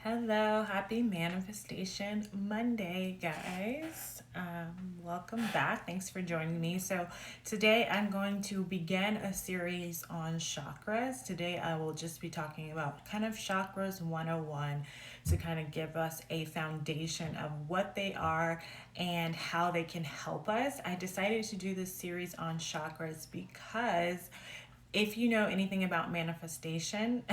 Hello, happy Manifestation Monday, guys. Welcome back. Thanks for joining me. So, today I'm going to begin a series on chakras. Today, I will just be talking about kind of chakras 101 to kind of give us a foundation of what they are and how they can help us. I decided to do this series on chakras because if you know anything about manifestation,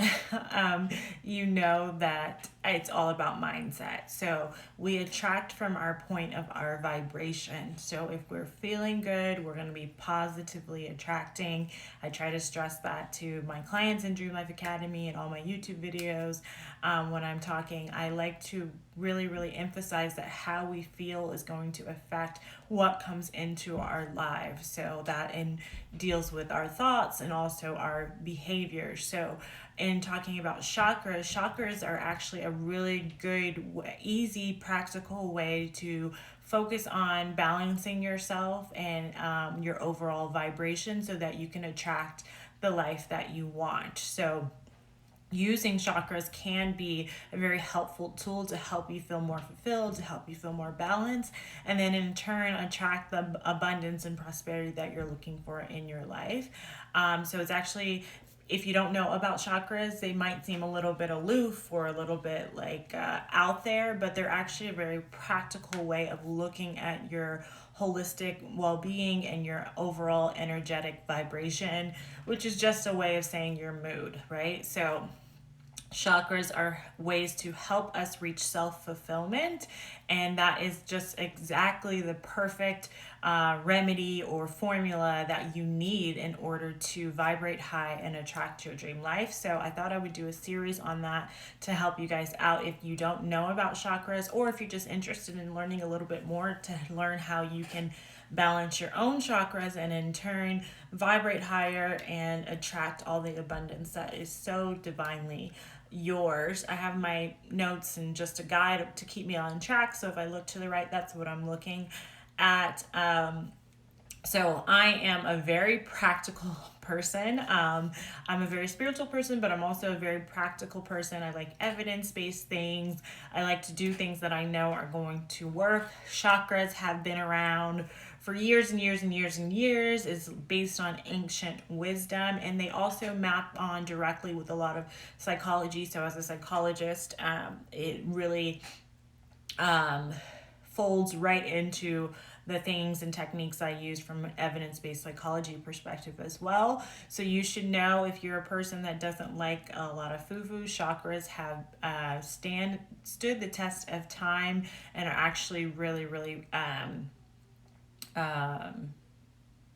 you know that it's all about mindset. So we attract from our point of our vibration. So if we're feeling good, we're going to be positively attracting. I try to stress that to my clients in Dream Life Academy and all my YouTube videos. When I'm talking, I like to really emphasize that how we feel is going to affect what comes into our lives. So that deals with our thoughts and also our behavior. So in talking about chakras are actually a really good, easy, practical way to focus on balancing yourself and your overall vibration so that you can attract the life that you want. So using chakras can be a very helpful tool to help you feel more fulfilled, to help you feel more balanced, and then in turn attract the abundance and prosperity that you're looking for in your life. So it's actually, if you don't know about chakras, they might seem a little bit aloof or a little bit like out there, but they're actually a very practical way of looking at your holistic well-being and your overall energetic vibration, which is just a way of saying your mood, right? So chakras are ways to help us reach self-fulfillment, and that is just exactly the perfect remedy or formula that you need in order to vibrate high and attract your dream life. So I thought I would do a series on that to help you guys out if you don't know about chakras, or if you're just interested in learning a little bit more to learn how you can balance your own chakras and in turn vibrate higher and attract all the abundance that is so divinely yours. I have my notes and just a guide to keep me on track. So if I look to the right, that's what I'm looking at. So I am a very practical person. I'm a very spiritual person, but I'm also a very practical person. I like evidence-based things. I like to do things that I know are going to work. Chakras have been around for years and years and years and years. Is based on ancient wisdom, and they also map on directly with a lot of psychology. So as a psychologist, it really folds right into the things and techniques I use from an evidence-based psychology perspective as well. So you should know, if you're a person that doesn't like a lot of foo-foo, chakras have stood the test of time and are actually really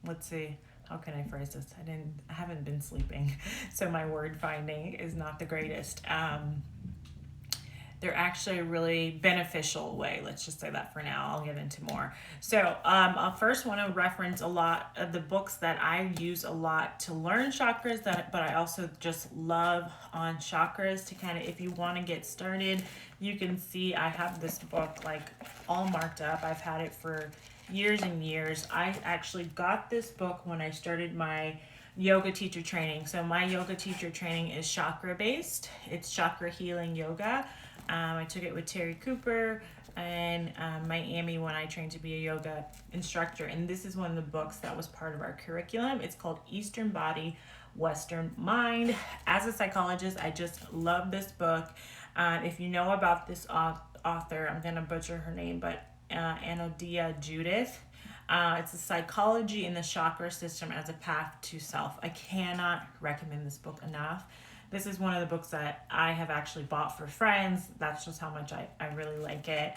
let's see, how can I phrase this? I haven't been sleeping, so my word finding is not the greatest. They're actually a really beneficial way. Let's just say that for now. I'll get into more. So I'll first want to reference a lot of the books that I use a lot to learn chakras, but I also just love on chakras to kind of, if you want to get started, you can see I have this book like all marked up. I've had it for years and years. I actually got this book when I started my yoga teacher training. So my yoga teacher training is chakra based. It's chakra healing yoga. I took it with Terry Cooper in Miami when I trained to be a yoga instructor. And this is one of the books that was part of our curriculum. It's called Eastern Body, Western Mind. As a psychologist, I just love this book. If you know about this author, I'm going to butcher her name, but Anodia Judith. It's a psychology in the chakra system as a path to self. I cannot recommend this book enough. This is one of the books that I have actually bought for friends. That's just how much I really like it.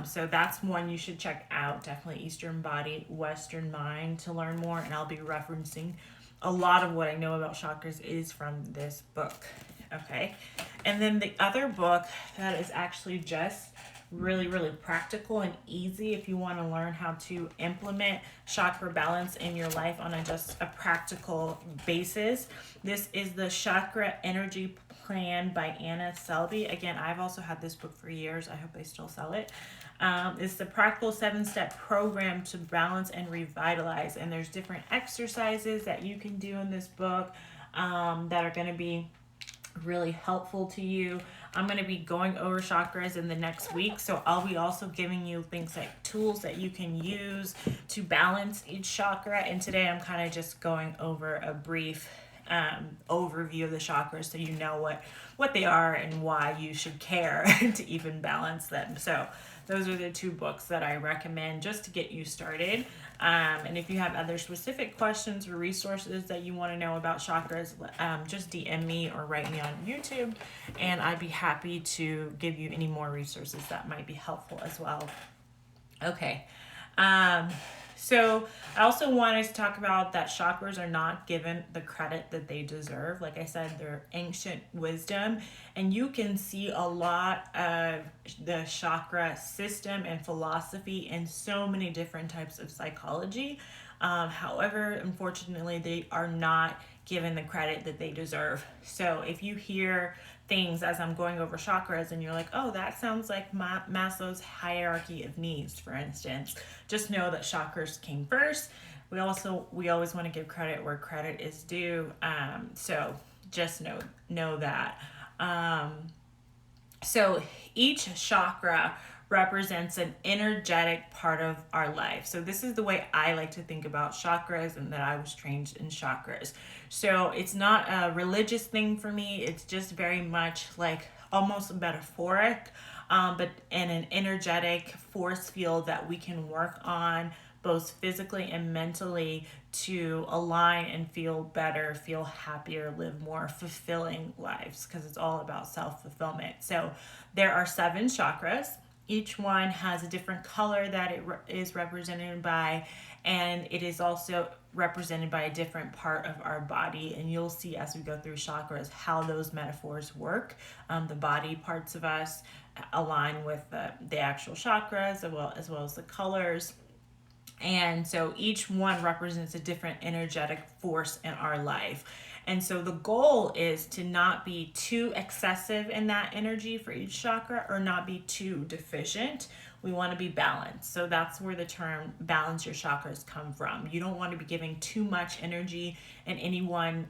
So that's one you should check out. Definitely Eastern Body, Western Mind to learn more. And I'll be referencing a lot of what I know about chakras is from this book. Okay. And then the other book that is actually just really practical and easy if you want to learn how to implement chakra balance in your life on just a practical basis. This is the Chakra Energy Plan by Anna Selby. Again, I've also had this book for years. I hope they still sell it. It's the practical 7-step program to balance and revitalize. And there's different exercises that you can do in this book that are going to be really helpful to you. I'm going to be going over chakras in the next week, so I'll be also giving you things like tools that you can use to balance each chakra. And today I'm kind of just going over a brief overview of the chakras so you know what they are and why you should care to even balance them. So those are the two books that I recommend just to get you started. And if you have other specific questions or resources that you want to know about chakras, just DM me or write me on YouTube, and I'd be happy to give you any more resources that might be helpful as well. Okay. So I also wanted to talk about that chakras are not given the credit that they deserve. Like I said, they're ancient wisdom, and you can see a lot of the chakra system and philosophy in so many different types of psychology. However, unfortunately, they are not given the credit that they deserve. So if you hear things as I'm going over chakras and you're like, oh, that sounds like Maslow's hierarchy of needs, for instance, just know that chakras came first. We always want to give credit where credit is due. So just know that. So each chakra represents an energetic part of our life. So this is the way I like to think about chakras, and that I was trained in chakras. So it's not a religious thing for me. It's just very much like almost metaphoric, but in an energetic force field that we can work on both physically and mentally to align and feel better, feel happier, live more fulfilling lives, because it's all about self-fulfillment. So there are 7 chakras. Each one has a different color that it is represented by, and it is also represented by a different part of our body. And you'll see as we go through chakras how those metaphors work. The body parts of us align with the actual chakras, as well as the colors. And so each one represents a different energetic force in our life. And so the goal is to not be too excessive in that energy for each chakra or not be too deficient. We want to be balanced. So that's where the term balance your chakras come from. You don't want to be giving too much energy in any one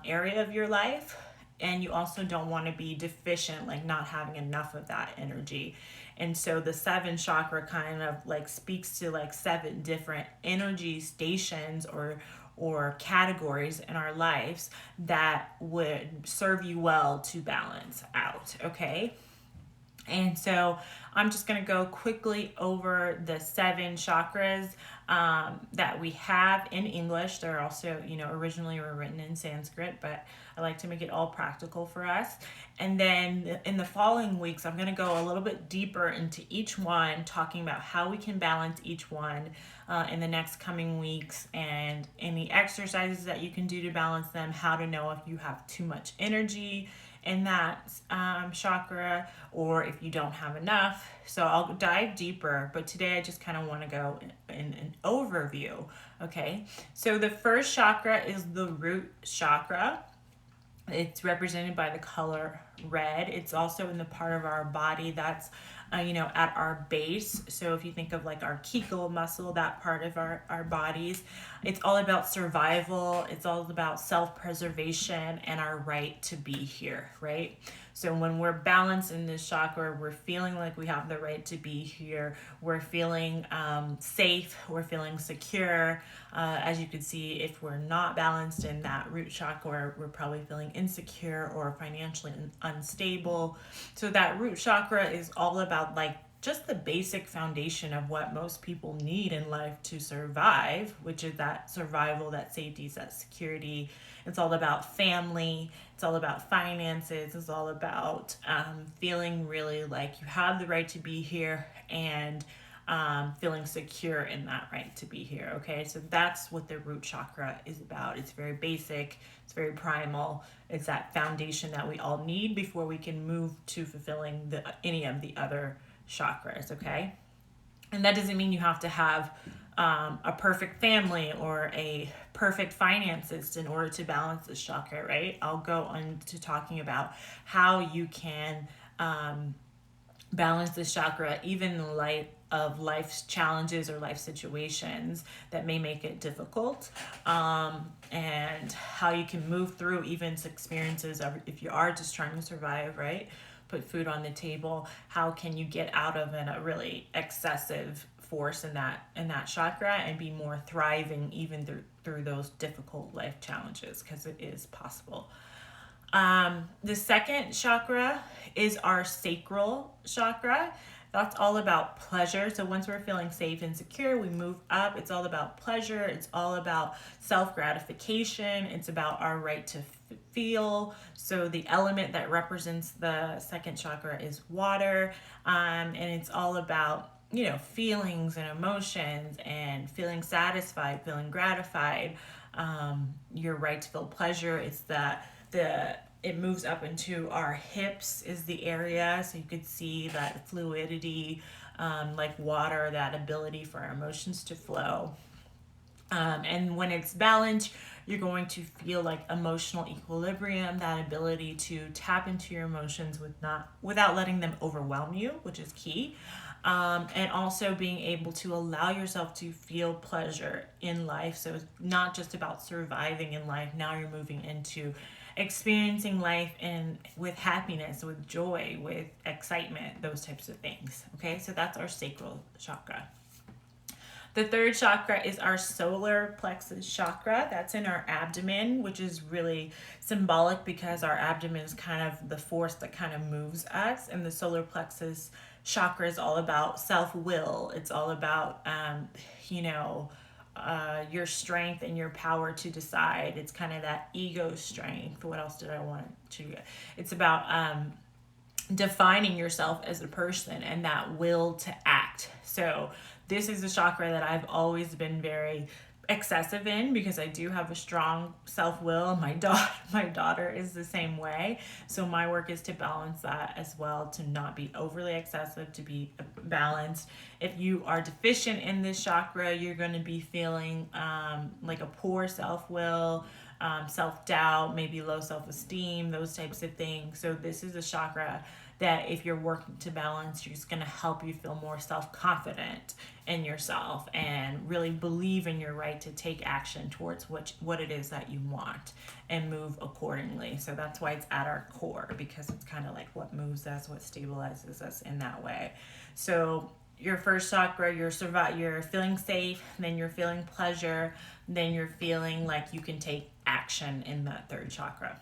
area of your life. And you also don't want to be deficient, like not having enough of that energy. And so the 7 chakra kind of like speaks to like 7 different energy stations or categories in our lives that would serve you well to balance out, okay? And so I'm just going to go quickly over the 7 chakras that we have in English. They're also, originally were written in Sanskrit, but I like to make it all practical for us. And then in the following weeks, I'm going to go a little bit deeper into each one, talking about how we can balance each one in the next coming weeks, and any exercises that you can do to balance them, how to know if you have too much energy in that chakra or if you don't have enough. So I'll dive deeper, but today I just kind of want to go in an overview. Okay, so the first chakra is the root chakra. It's represented by the color red. It's also in the part of our body that's at our base. So if you think of like our Kegel muscle, that part of our bodies, it's all about survival. It's all about self-preservation and our right to be here, right? So when we're balanced in this chakra, we're feeling like we have the right to be here. We're feeling safe. We're feeling secure. As you can see, if we're not balanced in that root chakra, we're probably feeling insecure or financially unstable. So that root chakra is all about like just the basic foundation of what most people need in life to survive, which is that survival, that safety, that security. It's all about family. It's all about finances. It's all about feeling really like you have the right to be here and feeling secure in that right to be here. Okay, so that's what the root chakra is about. It's very basic. It's very primal. It's that foundation that we all need before we can move to fulfilling any of the other chakras. Okay, and that doesn't mean you have to have a perfect family or a perfect finances in order to balance this chakra, right? I'll go on to talking about how you can balance this chakra even in light of life's challenges or life situations that may make it difficult, and how you can move through even experiences of, if you are just trying to survive, right? Put food on the table. How can you get out of a really excessive force in that chakra and be more thriving even through those difficult life challenges, because it is possible. The second chakra is our sacral chakra. That's all about pleasure. So once we're feeling safe and secure, we move up. It's all about pleasure. It's all about self-gratification. It's about our right to feel. So the element that represents the second chakra is water. And it's all about, feelings and emotions and feeling satisfied, feeling gratified. Your right to feel pleasure. It's it moves up into our hips is the area, so you could see that fluidity, like water, that ability for our emotions to flow. And when it's balanced, you're going to feel like emotional equilibrium, that ability to tap into your emotions without letting them overwhelm you, which is key. And also being able to allow yourself to feel pleasure in life. So it's not just about surviving in life. Now you're moving into experiencing life with happiness, with joy, with excitement, those types of things. Okay, so that's our sacral chakra. The third chakra is our solar plexus chakra. That's in our abdomen, which is really symbolic because our abdomen is kind of the force that kind of moves us. And the solar plexus chakra is all about self-will. It's all about, your strength and your power to decide. It's kind of that ego strength. What else did I want to? It's about defining yourself as a person and that will to act. So this is a chakra that I've always been very excessive in because I do have a strong self-will. My daughter is the same way. So my work is to balance that as well, to not be overly excessive, to be balanced. If you are deficient in this chakra, you're going to be feeling like a poor self-will, self-doubt, maybe low self-esteem, those types of things. So this is a chakra that if you're working to balance, it's going to help you feel more self-confident in yourself and really believe in your right to take action towards what it is that you want and move accordingly. So that's why it's at our core, because it's kind of like what moves us, what stabilizes us in that way. So your first chakra, you're feeling safe, then you're feeling pleasure, then you're feeling like you can take action in that third chakra.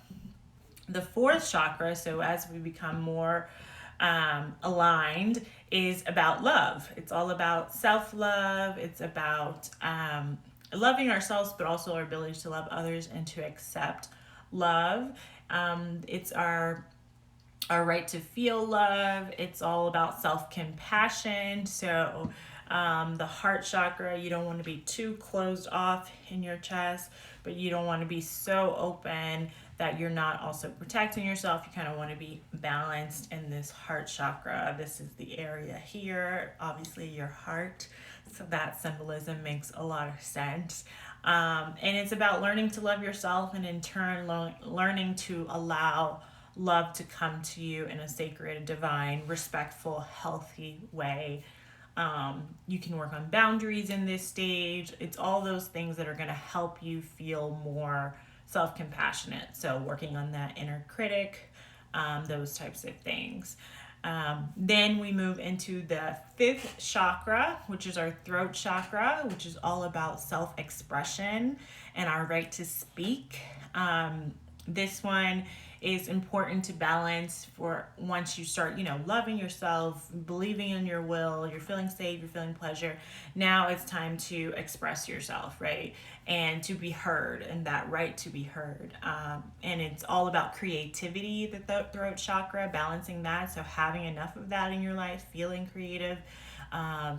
The fourth chakra, so as we become more aligned, is about love. It's all about self-love. It's about loving ourselves, but also our ability to love others and to accept love. It's our right to feel love. It's all about self-compassion. So the heart chakra, you don't want to be too closed off in your chest, but you don't want to be so open that you're not also protecting yourself. You kind of want to be balanced in this heart chakra. This is the area here, obviously your heart. So that symbolism makes a lot of sense. And it's about learning to love yourself, and in turn learning to allow love to come to you in a sacred, divine, respectful, healthy way. You can work on boundaries in this stage. It's all those things that are going to help you feel more self-compassionate. So working on that inner critic, those types of things. Then we move into the fifth chakra, which is our throat chakra, which is all about self-expression and our right to speak. This one is important to balance for once you start, loving yourself, believing in your will, you're feeling safe, you're feeling pleasure. Now it's time to express yourself, right? And to be heard, and that right to be heard. And it's all about creativity, the throat chakra, balancing that. So having enough of that in your life, feeling creative,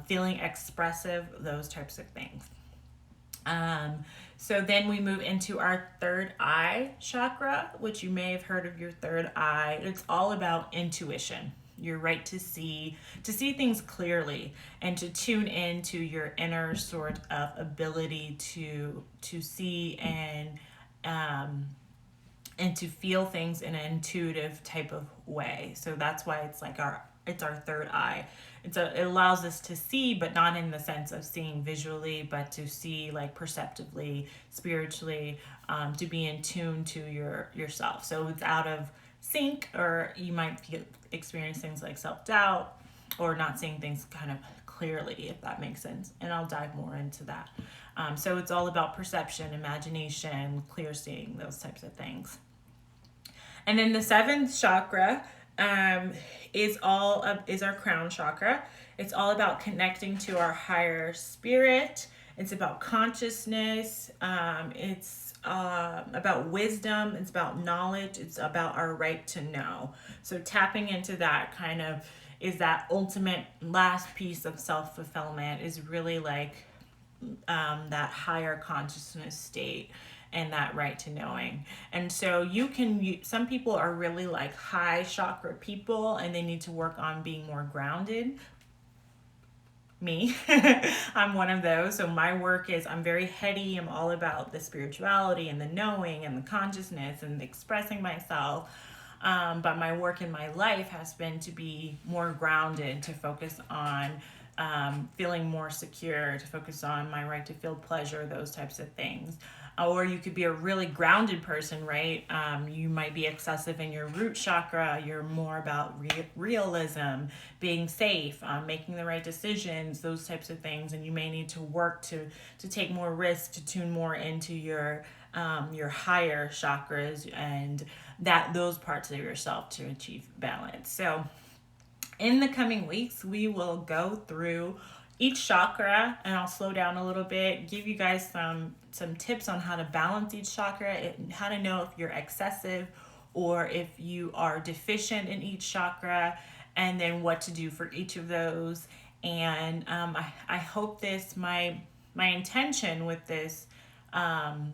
feeling expressive, those types of things. So then we move into our third eye chakra, which you may have heard of your third eye. It's all about intuition, your right to see things clearly and to tune into your inner sort of ability to see and to feel things in an intuitive type of way. So that's why it's like our it's our third eye. It allows us to see, but not in the sense of seeing visually, but to see like perceptively, spiritually, to be in tune to yourself. So it's out of sync, or you might experience things like self-doubt or not seeing things kind of clearly, if that makes sense. And I'll dive more into that. So it's all about perception, imagination, clear seeing, those types of things. And then the seventh chakra is our crown chakra. It's all about connecting to our higher spirit. It's about consciousness. It's about wisdom. It's about knowledge. It's about our right to know. So tapping into that kind of is that ultimate last piece of self-fulfillment, is really like that higher consciousness state and that right to knowing. And so some people are really like high chakra people and they need to work on being more grounded. Me, I'm one of those. So my work is, I'm very heady. I'm all about the spirituality and the knowing and the consciousness and expressing myself. But my work in my life has been to be more grounded, to focus on feeling more secure, to focus on my right to feel pleasure, those types of things. Or you could be a really grounded person, right? You might be excessive in your root chakra. You're more about realism, being safe, making the right decisions, those types of things. And you may need to work to take more risks, to tune more into your higher chakras and those parts of yourself to achieve balance. So in the coming weeks, we will go through each chakra, and I'll slow down a little bit, give you guys some tips on how to balance each chakra, how to know if you're excessive or if you are deficient in each chakra, and then what to do for each of those. And I hope my intention with this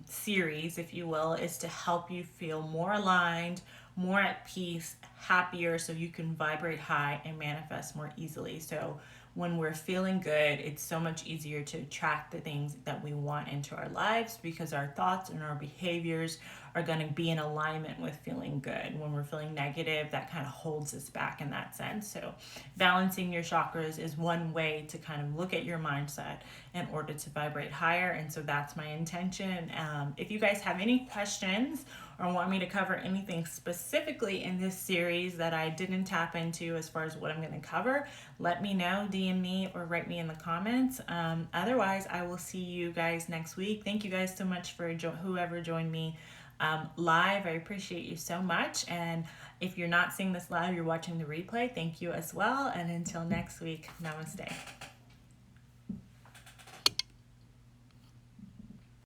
series, if you will, is to help you feel more aligned, more at peace, happier, so you can vibrate high and manifest more easily. So when we're feeling good, it's so much easier to attract the things that we want into our lives, because our thoughts and our behaviors are going to be in alignment with feeling good. When we're feeling negative, that kind of holds us back in that sense. So balancing your chakras is one way to kind of look at your mindset in order to vibrate higher. And so that's my intention. If you guys have any questions or want me to cover anything specifically in this series that I didn't tap into as far as what I'm going to cover, let me know, DM me, or write me in the comments. Otherwise, I will see you guys next week. Thank you guys so much for whoever joined me live. I appreciate you so much. And if you're not seeing this live, you're watching the replay, thank you as well. And until next week, namaste.